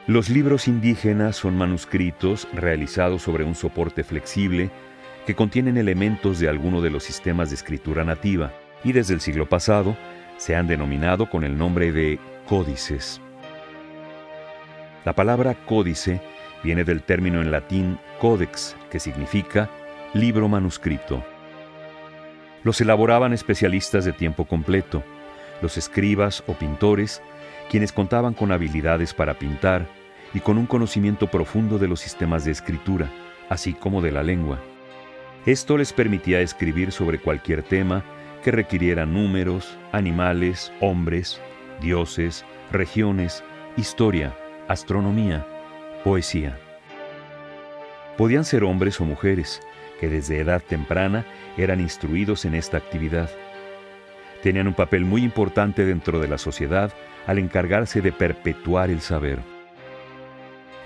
Los libros indígenas son manuscritos realizados sobre un soporte flexible que contienen elementos de alguno de los sistemas de escritura nativa y desde el siglo pasado se han denominado con el nombre de códices. La palabra códice viene del término en latín codex, que significa libro manuscrito. Los elaboraban especialistas de tiempo completo, los escribas o pintores, quienes contaban con habilidades para pintar y con un conocimiento profundo de los sistemas de escritura, así como de la lengua. Esto les permitía escribir sobre cualquier tema que requiriera números, animales, hombres, dioses, regiones, historia, astronomía, poesía. Podían ser hombres o mujeres, que desde edad temprana eran instruidos en esta actividad. Tenían un papel muy importante dentro de la sociedad al encargarse de perpetuar el saber.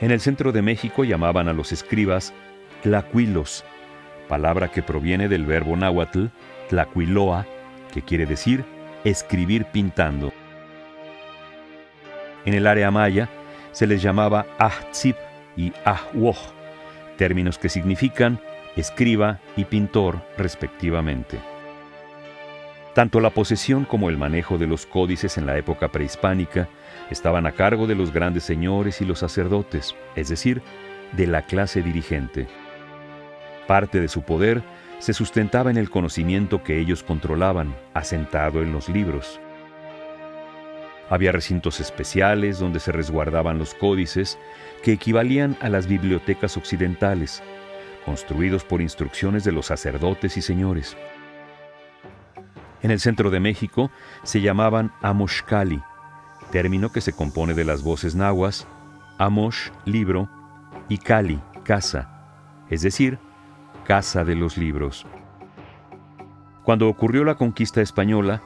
En el centro de México llamaban a los escribas tlacuilos, palabra que proviene del verbo náhuatl tlacuiloa, que quiere decir escribir pintando. En el área maya se les llamaba ahtzib y ahwoj, términos que significan escriba y pintor respectivamente. Tanto la posesión como el manejo de los códices en la época prehispánica estaban a cargo de los grandes señores y los sacerdotes, es decir, de la clase dirigente. Parte de su poder se sustentaba en el conocimiento que ellos controlaban, asentado en los libros. Había recintos especiales donde se resguardaban los códices que equivalían a las bibliotecas occidentales, construidos por instrucciones de los sacerdotes y señores. En el centro de México se llamaban amoxcali, término que se compone de las voces nahuas, amox, libro, y cali, casa, es decir, casa de los libros. Cuando ocurrió la conquista española,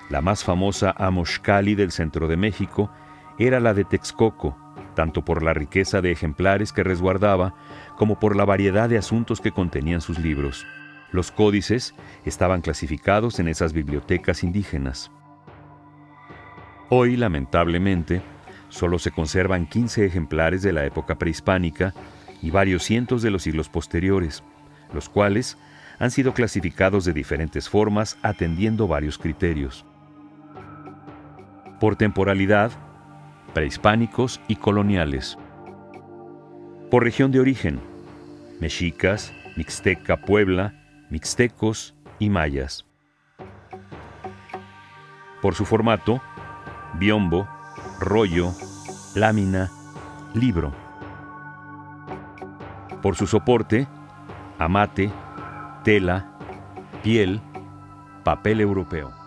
la más famosa amoxcali del centro de México era la de Texcoco, tanto por la riqueza de ejemplares que resguardaba como por la variedad de asuntos que contenían sus libros. Los códices estaban clasificados en esas bibliotecas indígenas. Hoy, lamentablemente, solo se conservan 15 ejemplares de la época prehispánica y varios cientos de los siglos posteriores, los cuales han sido clasificados de diferentes formas atendiendo varios criterios. Por temporalidad, prehispánicos y coloniales. Por región de origen, mexicas, mixteca, Puebla, mixtecos y mayas. Por su formato, biombo, rollo, lámina, libro. Por su soporte, amate, tela, piel, papel europeo.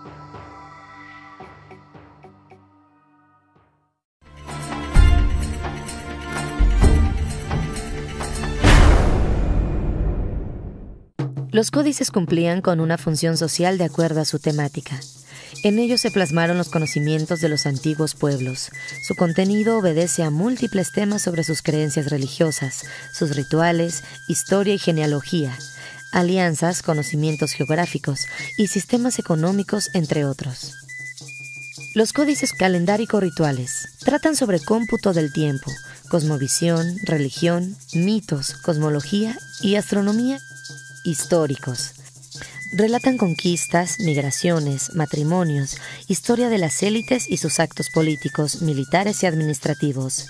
Los códices cumplían con una función social de acuerdo a su temática. En ellos se plasmaron los conocimientos de los antiguos pueblos. Su contenido obedece a múltiples temas sobre sus creencias religiosas, sus rituales, historia y genealogía, alianzas, conocimientos geográficos y sistemas económicos, entre otros. Los códices calendárico-rituales tratan sobre cómputo del tiempo, cosmovisión, religión, mitos, cosmología y astronomía históricos. Relatan conquistas, migraciones, matrimonios, historia de las élites y sus actos políticos, militares y administrativos.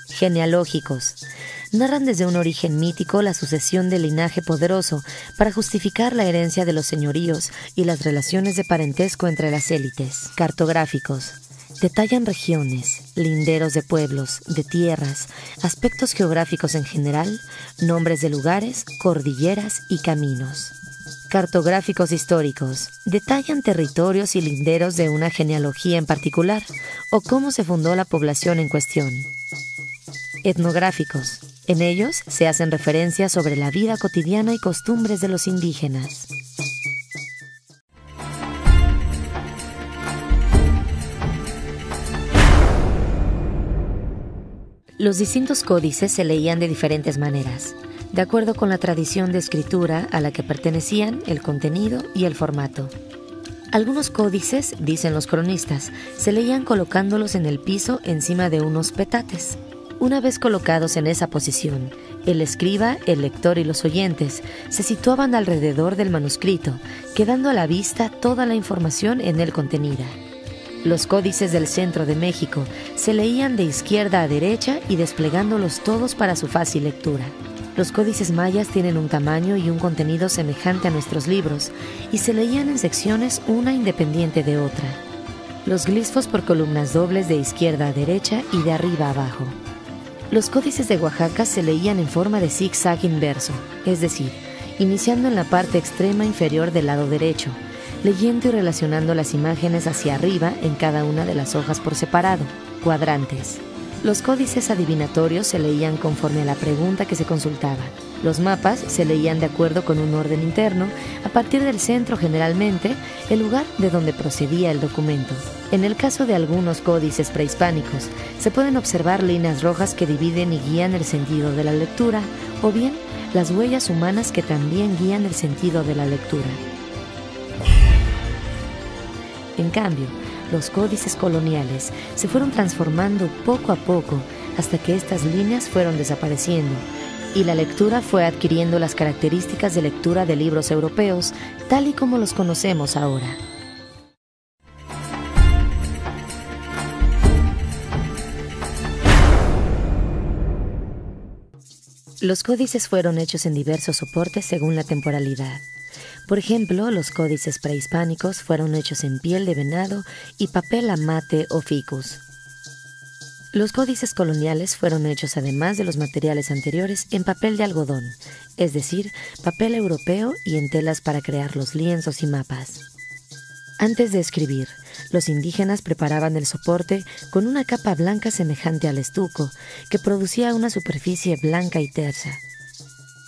Genealógicos. Narran desde un origen mítico la sucesión del linaje poderoso para justificar la herencia de los señoríos y las relaciones de parentesco entre las élites. Cartográficos. Detallan regiones, linderos de pueblos, de tierras, aspectos geográficos en general, nombres de lugares, cordilleras y caminos. Cartográficos históricos. Detallan territorios y linderos de una genealogía en particular o cómo se fundó la población en cuestión. Etnográficos. En ellos se hacen referencias sobre la vida cotidiana y costumbres de los indígenas. Los distintos códices se leían de diferentes maneras, de acuerdo con la tradición de escritura a la que pertenecían, el contenido y el formato. Algunos códices, dicen los cronistas, se leían colocándolos en el piso encima de unos petates. Una vez colocados en esa posición, el escriba, el lector y los oyentes se situaban alrededor del manuscrito, quedando a la vista toda la información en él contenida. Los códices del centro de México se leían de izquierda a derecha y desplegándolos todos para su fácil lectura. Los códices mayas tienen un tamaño y un contenido semejante a nuestros libros y se leían en secciones una independiente de otra. Los glifos por columnas dobles de izquierda a derecha y de arriba a abajo. Los códices de Oaxaca se leían en forma de zigzag inverso, es decir, iniciando en la parte extrema inferior del lado derecho, leyendo y relacionando las imágenes hacia arriba en cada una de las hojas por separado, cuadrantes. Los códices adivinatorios se leían conforme a la pregunta que se consultaba. Los mapas se leían de acuerdo con un orden interno, a partir del centro generalmente, el lugar de donde procedía el documento. En el caso de algunos códices prehispánicos, se pueden observar líneas rojas que dividen y guían el sentido de la lectura, o bien las huellas humanas que también guían el sentido de la lectura. En cambio, los códices coloniales se fueron transformando poco a poco hasta que estas líneas fueron desapareciendo y la lectura fue adquiriendo las características de lectura de libros europeos tal y como los conocemos ahora. Los códices fueron hechos en diversos soportes según la temporalidad. Por ejemplo, los códices prehispánicos fueron hechos en piel de venado y papel amate o ficus. Los códices coloniales fueron hechos, además de los materiales anteriores, en papel de algodón, es decir, papel europeo y en telas para crear los lienzos y mapas. Antes de escribir, los indígenas preparaban el soporte con una capa blanca semejante al estuco, que producía una superficie blanca y tersa.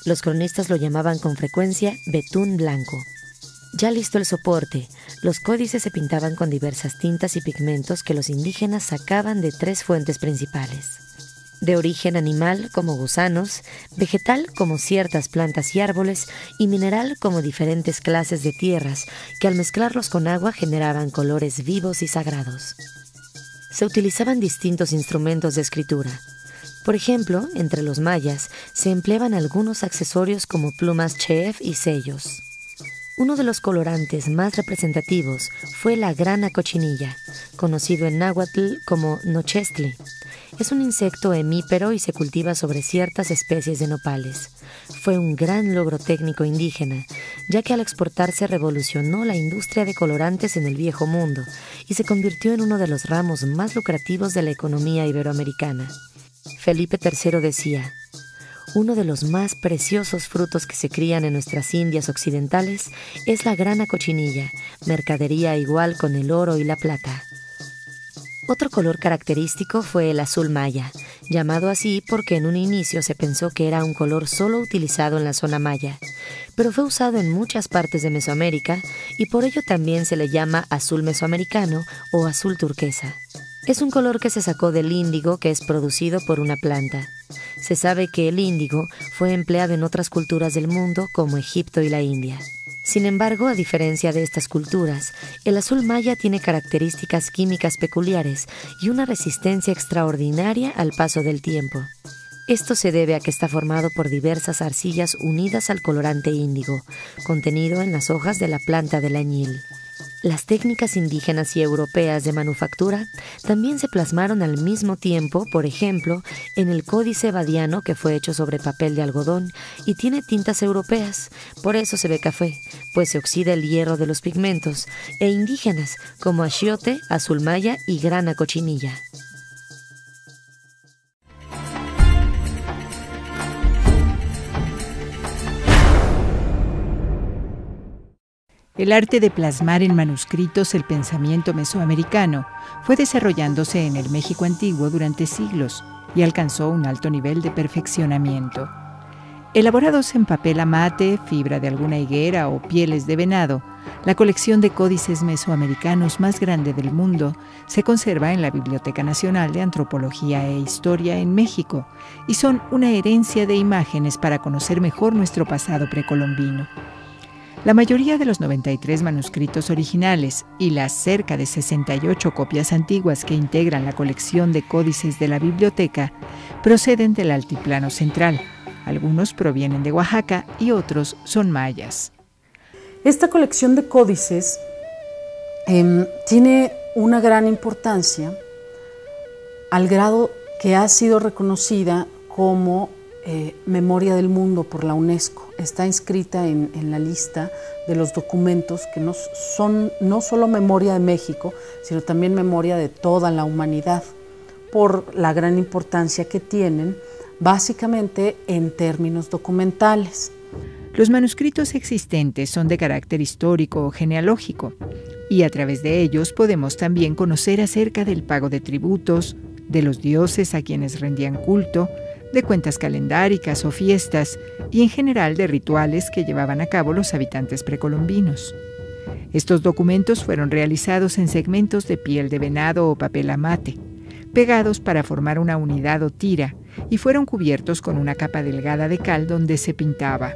Los cronistas lo llamaban con frecuencia betún blanco. Ya listo el soporte, los códices se pintaban con diversas tintas y pigmentos que los indígenas sacaban de 3 fuentes principales. De origen animal como gusanos, vegetal como ciertas plantas y árboles y mineral como diferentes clases de tierras que al mezclarlos con agua generaban colores vivos y sagrados. Se utilizaban distintos instrumentos de escritura. Por ejemplo, entre los mayas se empleaban algunos accesorios como plumas chef y sellos. Uno de los colorantes más representativos fue la grana cochinilla, conocido en náhuatl como nochestli. Es un insecto hemípero y se cultiva sobre ciertas especies de nopales. Fue un gran logro técnico indígena, ya que al exportarse revolucionó la industria de colorantes en el Viejo Mundo y se convirtió en uno de los ramos más lucrativos de la economía iberoamericana. Felipe III decía: uno de los más preciosos frutos que se crían en nuestras Indias occidentales es la grana cochinilla, mercadería igual con el oro y la plata. Otro color característico fue el azul maya, llamado así porque en un inicio se pensó que era un color solo utilizado en la zona maya, pero fue usado en muchas partes de Mesoamérica y por ello también se le llama azul mesoamericano o azul turquesa. Es un color que se sacó del índigo que es producido por una planta. Se sabe que el índigo fue empleado en otras culturas del mundo como Egipto y la India. Sin embargo, a diferencia de estas culturas, el azul maya tiene características químicas peculiares y una resistencia extraordinaria al paso del tiempo. Esto se debe a que está formado por diversas arcillas unidas al colorante índigo, contenido en las hojas de la planta del añil. Las técnicas indígenas y europeas de manufactura también se plasmaron al mismo tiempo, por ejemplo, en el códice badiano que fue hecho sobre papel de algodón y tiene tintas europeas, por eso se ve café, pues se oxida el hierro de los pigmentos, e indígenas como achiote, azul maya y grana cochinilla. El arte de plasmar en manuscritos el pensamiento mesoamericano fue desarrollándose en el México antiguo durante siglos y alcanzó un alto nivel de perfeccionamiento. Elaborados en papel amate, fibra de alguna higuera o pieles de venado, la colección de códices mesoamericanos más grande del mundo se conserva en la Biblioteca Nacional de Antropología e Historia en México y son una herencia de imágenes para conocer mejor nuestro pasado precolombino. La mayoría de los 93 manuscritos originales y las cerca de 68 copias antiguas que integran la colección de códices de la biblioteca proceden del Altiplano Central. Algunos provienen de Oaxaca y otros son mayas. Esta colección de códices tiene una gran importancia al grado que ha sido reconocida como Memoria del Mundo por la UNESCO. Está inscrita en la lista de los documentos que son no solo memoria de México, sino también memoria de toda la humanidad, por la gran importancia que tienen, básicamente en términos documentales. Los manuscritos existentes son de carácter histórico o genealógico, y a través de ellos podemos también conocer acerca del pago de tributos, de los dioses a quienes rendían culto, de cuentas calendáricas o fiestas y en general de rituales que llevaban a cabo los habitantes precolombinos. Estos documentos fueron realizados en segmentos de piel de venado o papel amate, pegados para formar una unidad o tira, y fueron cubiertos con una capa delgada de cal donde se pintaba.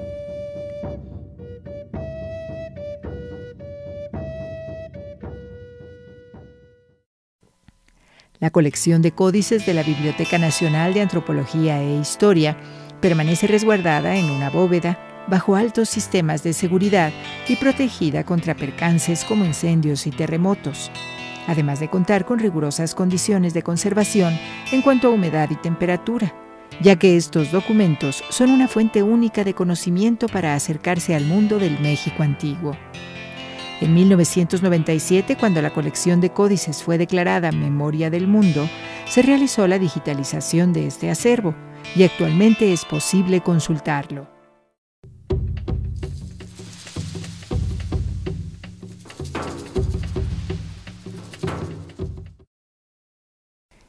La colección de códices de la Biblioteca Nacional de Antropología e Historia permanece resguardada en una bóveda bajo altos sistemas de seguridad y protegida contra percances como incendios y terremotos, además de contar con rigurosas condiciones de conservación en cuanto a humedad y temperatura, ya que estos documentos son una fuente única de conocimiento para acercarse al mundo del México antiguo. En 1997, cuando la colección de códices fue declarada Memoria del Mundo, se realizó la digitalización de este acervo y actualmente es posible consultarlo.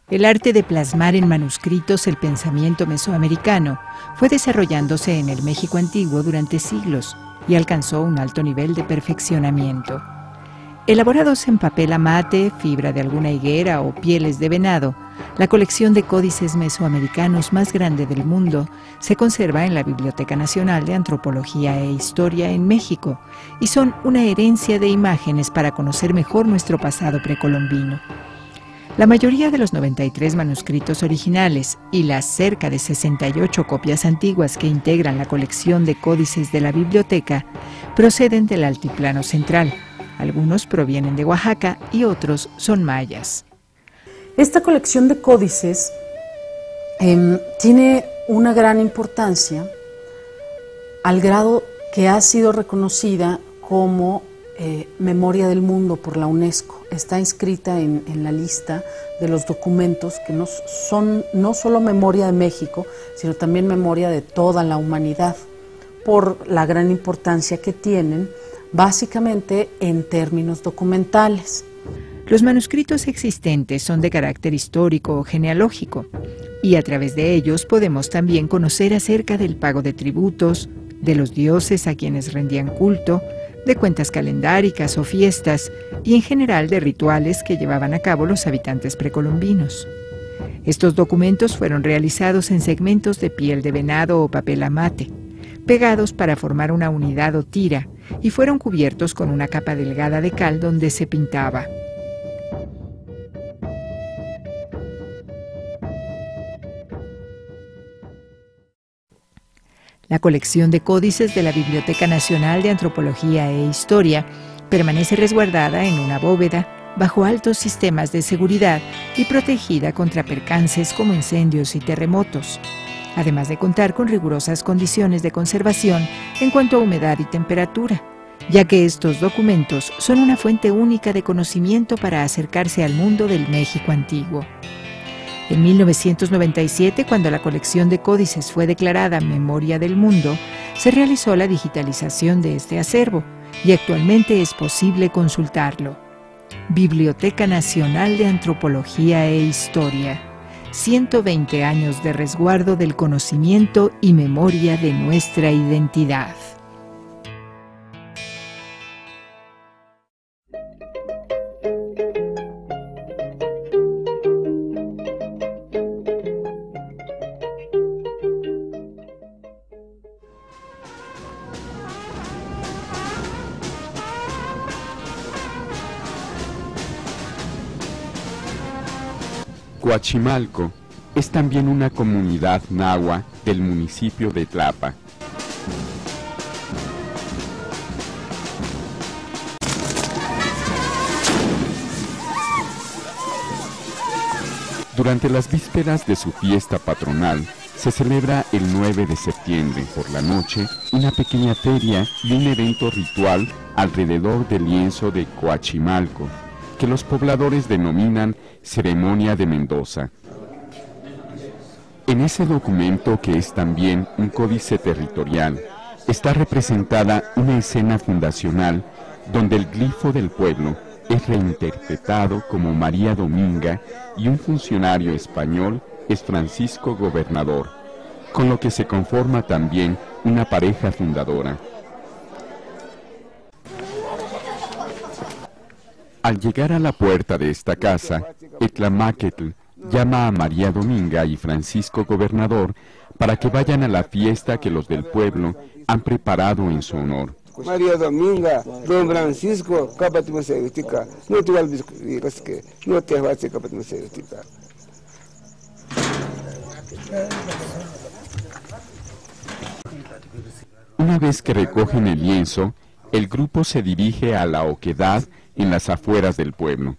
El arte de plasmar en manuscritos el pensamiento mesoamericano fue desarrollándose en el México antiguo durante siglos y alcanzó un alto nivel de perfeccionamiento. Elaborados en papel amate, fibra de alguna higuera o pieles de venado, la colección de códices mesoamericanos más grande del mundo se conserva en la Biblioteca Nacional de Antropología e Historia en México y son una herencia de imágenes para conocer mejor nuestro pasado precolombino. La mayoría de los 93 manuscritos originales y las cerca de 68 copias antiguas que integran la colección de códices de la biblioteca proceden del Altiplano Central. Algunos provienen de Oaxaca y otros son mayas. Esta colección de códices tiene una gran importancia al grado que ha sido reconocida como Memoria del Mundo por la UNESCO. Está inscrita en la lista de los documentos que son no solo memoria de México, sino también memoria de toda la humanidad, por la gran importancia que tienen, básicamente en términos documentales. Los manuscritos existentes son de carácter histórico o genealógico, y a través de ellos podemos también conocer acerca del pago de tributos, de los dioses a quienes rendían culto, de cuentas calendáricas o fiestas y en general de rituales que llevaban a cabo los habitantes precolombinos. Estos documentos fueron realizados en segmentos de piel de venado o papel amate, pegados para formar una unidad o tira, y fueron cubiertos con una capa delgada de cal donde se pintaba. La colección de códices de la Biblioteca Nacional de Antropología e Historia permanece resguardada en una bóveda bajo altos sistemas de seguridad y protegida contra percances como incendios y terremotos, además de contar con rigurosas condiciones de conservación en cuanto a humedad y temperatura, ya que estos documentos son una fuente única de conocimiento para acercarse al mundo del México antiguo. En 1997, cuando la colección de códices fue declarada Memoria del Mundo, se realizó la digitalización de este acervo y actualmente es posible consultarlo. Biblioteca Nacional de Antropología e Historia. 120 años de resguardo del conocimiento y memoria de nuestra identidad. Coachimalco es también una comunidad nahua del municipio de Tlapa. Durante las vísperas de su fiesta patronal, se celebra el 9 de septiembre por la noche una pequeña feria y un evento ritual alrededor del lienzo de Coachimalco, que los pobladores denominan Ceremonia de Mendoza. En ese documento, que es también un códice territorial, está representada una escena fundacional donde el glifo del pueblo es reinterpretado como María Dominga y un funcionario español es Francisco Gobernador, con lo que se conforma también una pareja fundadora. Al llegar a la puerta de esta casa, Etlamáquetl llama a María Dominga y Francisco Gobernador para que vayan a la fiesta que los del pueblo han preparado en su honor. María Dominga, don Francisco, capatimoseutica, no te valves que no te vas a capatimoseutica. Una vez que recogen el lienzo, el grupo se dirige a la oquedad en las afueras del pueblo.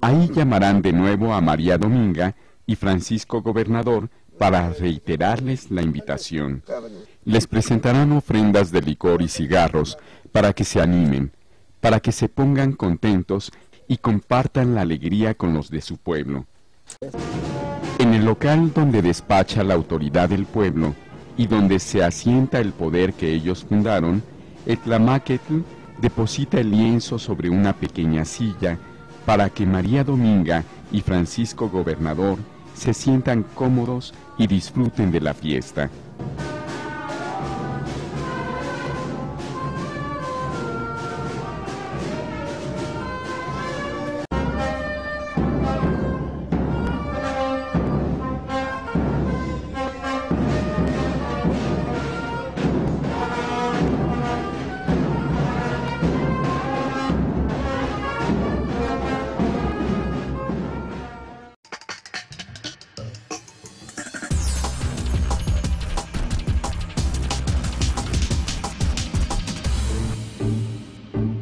Ahí llamarán de nuevo a María Dominga y Francisco Gobernador para reiterarles la invitación. Les presentarán ofrendas de licor y cigarros para que se animen, para que se pongan contentos y compartan la alegría con los de su pueblo. En el local donde despacha la autoridad del pueblo y donde se asienta el poder que ellos fundaron, Etlamáquetl deposita el lienzo sobre una pequeña silla para que María Dominga y Francisco Gobernador se sientan cómodos y disfruten de la fiesta.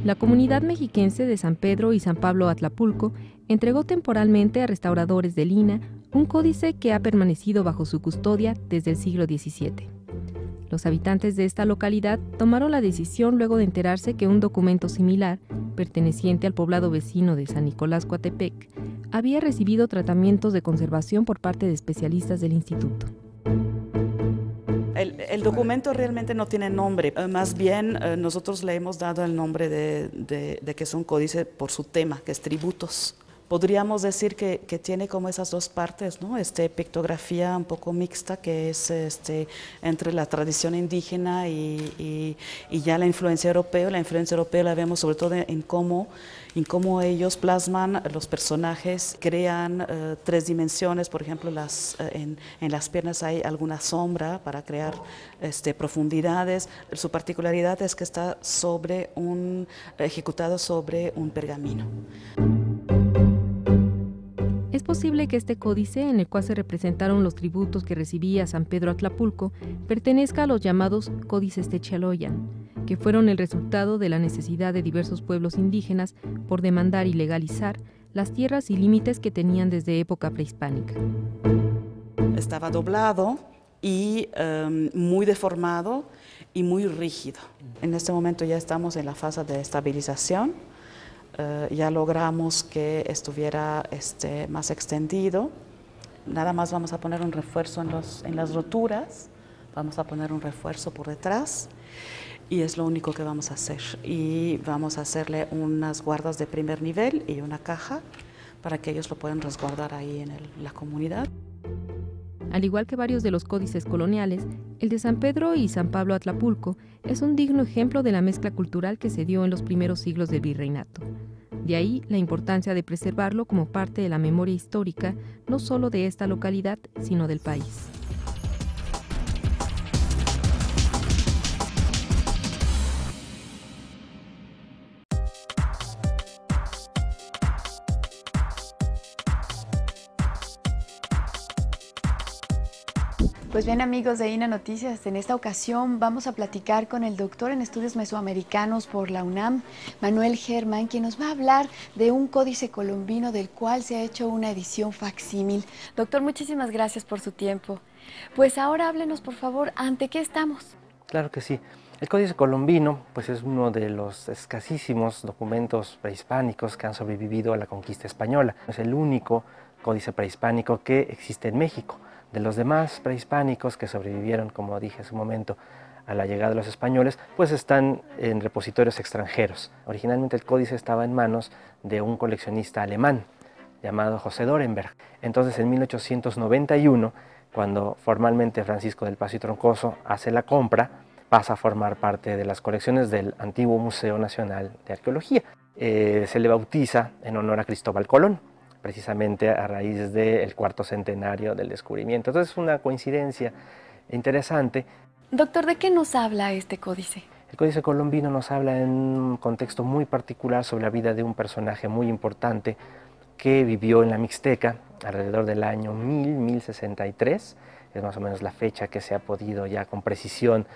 La comunidad mexiquense de San Pedro y San Pablo Atlapulco entregó temporalmente a restauradores de Lina un códice que ha permanecido bajo su custodia desde el siglo XVII. Los habitantes de esta localidad tomaron la decisión luego de enterarse que un documento similar, perteneciente al poblado vecino de San Nicolás Coatepec, había recibido tratamientos de conservación por parte de especialistas del instituto. El documento realmente no tiene nombre, más bien nosotros le hemos dado el nombre de que es un códice por su tema, que es tributos. Podríamos decir que tiene como esas dos partes, ¿no? Pictografía un poco mixta, que es entre la tradición indígena y ya la influencia europea. La influencia europea la vemos sobre todo en cómo ellos plasman los personajes, crean tres dimensiones. Por ejemplo, en las piernas hay alguna sombra para crear profundidades. Su particularidad es que está ejecutado sobre un pergamino. Es posible que este códice, en el cual se representaron los tributos que recibía San Pedro Atlapulco, pertenezca a los llamados códices Techaloyan, que fueron el resultado de la necesidad de diversos pueblos indígenas por demandar y legalizar las tierras y límites que tenían desde época prehispánica. Estaba doblado y muy deformado y muy rígido. En este momento ya estamos en la fase de estabilización. Ya logramos que estuviera más extendido. Nada más vamos a poner un refuerzo en las roturas, vamos a poner un refuerzo por detrás y es lo único que vamos a hacer. Y vamos a hacerle unas guardas de primer nivel y una caja para que ellos lo puedan resguardar ahí en la comunidad. Al igual que varios de los códices coloniales, el de San Pedro y San Pablo Atlapulco es un digno ejemplo de la mezcla cultural que se dio en los primeros siglos del virreinato. De ahí la importancia de preservarlo como parte de la memoria histórica, no solo de esta localidad, sino del país. Pues bien, amigos de INA Noticias, en esta ocasión vamos a platicar con el doctor en estudios mesoamericanos por la UNAM, Manuel Germán, quien nos va a hablar de un códice colombino del cual se ha hecho una edición facsímil. Doctor, muchísimas gracias por su tiempo. Pues ahora háblenos, por favor, ¿ante qué estamos? Claro que sí. El Códice Colombino pues es uno de los escasísimos documentos prehispánicos que han sobrevivido a la conquista española. Es el único códice prehispánico que existe en México. De los demás prehispánicos que sobrevivieron, como dije hace un momento, a la llegada de los españoles, pues están en repositorios extranjeros. Originalmente el códice estaba en manos de un coleccionista alemán llamado José Dorenberg. Entonces en 1891, cuando formalmente Francisco del Paso y Troncoso hace la compra, pasa a formar parte de las colecciones del antiguo Museo Nacional de Arqueología. Se le bautiza en honor a Cristóbal Colón, precisamente a raíz del cuarto centenario del descubrimiento. Entonces es una coincidencia interesante. Doctor, ¿de qué nos habla este códice? El Códice Colombino nos habla en un contexto muy particular sobre la vida de un personaje muy importante que vivió en la Mixteca alrededor del año 1063, es más o menos la fecha que se ha podido ya con precisión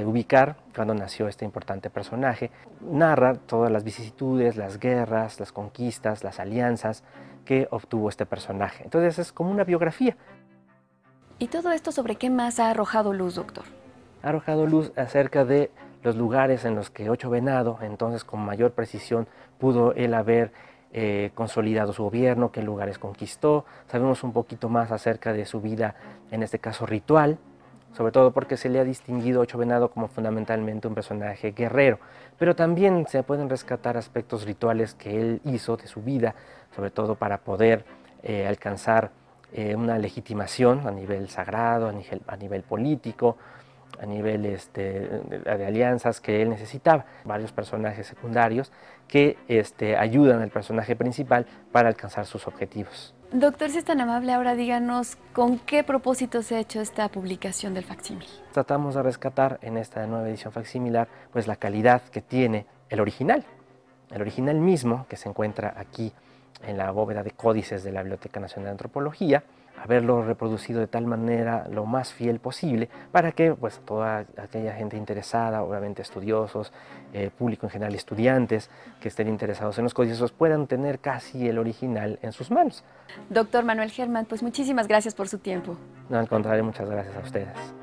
ubicar cuando nació este importante personaje. Narra todas las vicisitudes, las guerras, las conquistas, las alianzas que obtuvo este personaje. Entonces es como una biografía. ¿Y todo esto sobre qué más ha arrojado luz, doctor? Ha arrojado luz acerca de los lugares en los que Ocho Venado, entonces con mayor precisión, pudo él haber consolidado su gobierno, qué lugares conquistó. Sabemos un poquito más acerca de su vida, en este caso ritual, sobre todo porque se le ha distinguido a Ocho Venado como fundamentalmente un personaje guerrero, pero también se pueden rescatar aspectos rituales que él hizo de su vida, sobre todo para poder alcanzar una legitimación a nivel sagrado, a nivel político, a nivel de alianzas que él necesitaba. Varios personajes secundarios que ayudan al personaje principal para alcanzar sus objetivos. Doctor, si es tan amable, ahora díganos con qué propósito se ha hecho esta publicación del facsímil. Tratamos de rescatar en esta nueva edición facsimilar pues la calidad que tiene el original mismo que se encuentra aquí en la bóveda de códices de la Biblioteca Nacional de Antropología, haberlo reproducido de tal manera lo más fiel posible para que pues toda aquella gente interesada, obviamente estudiosos, público en general, estudiantes que estén interesados en los códices puedan tener casi el original en sus manos. Doctor Manuel Germán, pues muchísimas gracias por su tiempo. No, al contrario, muchas gracias a ustedes.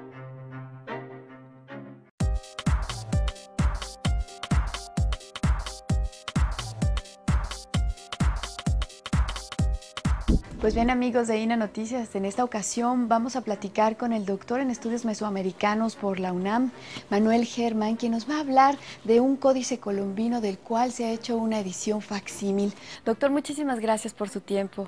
Pues bien, amigos de INA Noticias, en esta ocasión vamos a platicar con el doctor en estudios mesoamericanos por la UNAM, Manuel Germán, quien nos va a hablar de un códice colombino del cual se ha hecho una edición facsímil. Doctor, muchísimas gracias por su tiempo.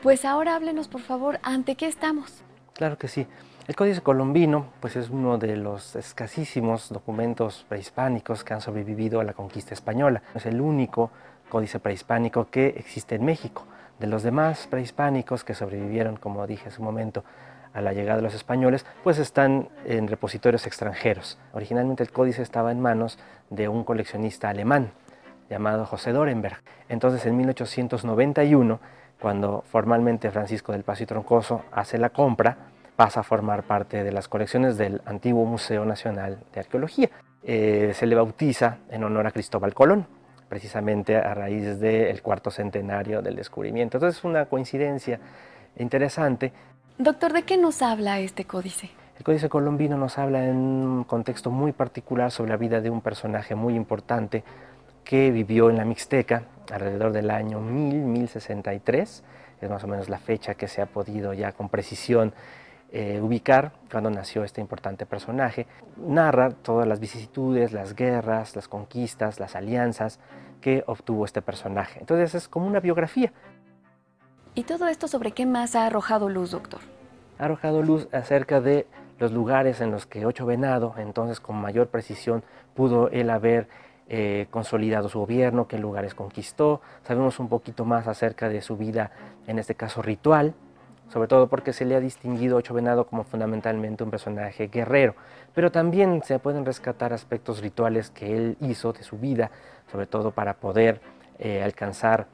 Pues ahora háblenos, por favor, ¿ante qué estamos? Claro que sí. El Códice Colombino pues es uno de los escasísimos documentos prehispánicos que han sobrevivido a la conquista española. Es el único códice prehispánico que existe en México. De los demás prehispánicos que sobrevivieron, como dije hace un momento, a la llegada de los españoles, pues están en repositorios extranjeros. Originalmente el códice estaba en manos de un coleccionista alemán llamado José Dorenberg. Entonces en 1891, cuando formalmente Francisco del Paso y Troncoso hace la compra, pasa a formar parte de las colecciones del antiguo Museo Nacional de Arqueología. Se le bautiza en honor a Cristóbal Colón, precisamente a raíz del cuarto centenario del descubrimiento. Entonces es una coincidencia interesante. Doctor, ¿de qué nos habla este códice? El Códice Colombino nos habla en un contexto muy particular sobre la vida de un personaje muy importante que vivió en la Mixteca alrededor del año 1063, es más o menos la fecha que se ha podido ya con precisión ubicar cuando nació este importante personaje. Narra todas las vicisitudes, las guerras, las conquistas, las alianzas que obtuvo este personaje. Entonces es como una biografía. ¿Y todo esto sobre qué más ha arrojado luz, doctor? Ha arrojado luz acerca de los lugares en los que Ocho Venado, entonces con mayor precisión, pudo él haber consolidado su gobierno, qué lugares conquistó. Sabemos un poquito más acerca de su vida, en este caso ritual, sobre todo porque se le ha distinguido a Ocho Venado como fundamentalmente un personaje guerrero, pero también se pueden rescatar aspectos rituales que él hizo de su vida, sobre todo para poder alcanzar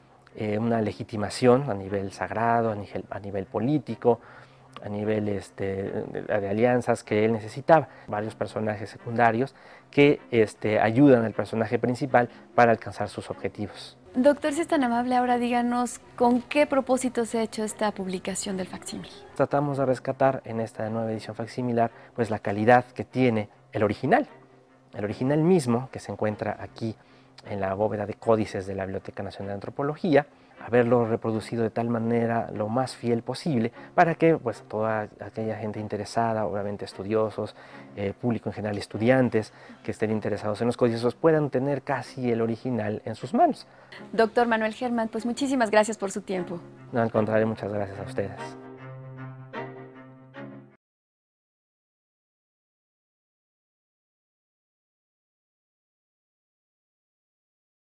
una legitimación a nivel sagrado, a nivel político, a nivel de alianzas que él necesitaba. Varios personajes secundarios que ayudan al personaje principal para alcanzar sus objetivos. Doctor, si es tan amable, ahora díganos con qué propósito se ha hecho esta publicación del facsímil. Tratamos de rescatar en esta nueva edición facsimilar pues la calidad que tiene el original mismo que se encuentra aquí en la bóveda de códices de la Biblioteca Nacional de Antropología, haberlo reproducido de tal manera lo más fiel posible para que pues toda aquella gente interesada, obviamente estudiosos, público en general, estudiantes que estén interesados en los códices puedan tener casi el original en sus manos. Doctor Manuel Germán, pues muchísimas gracias por su tiempo. No, al contrario, muchas gracias a ustedes.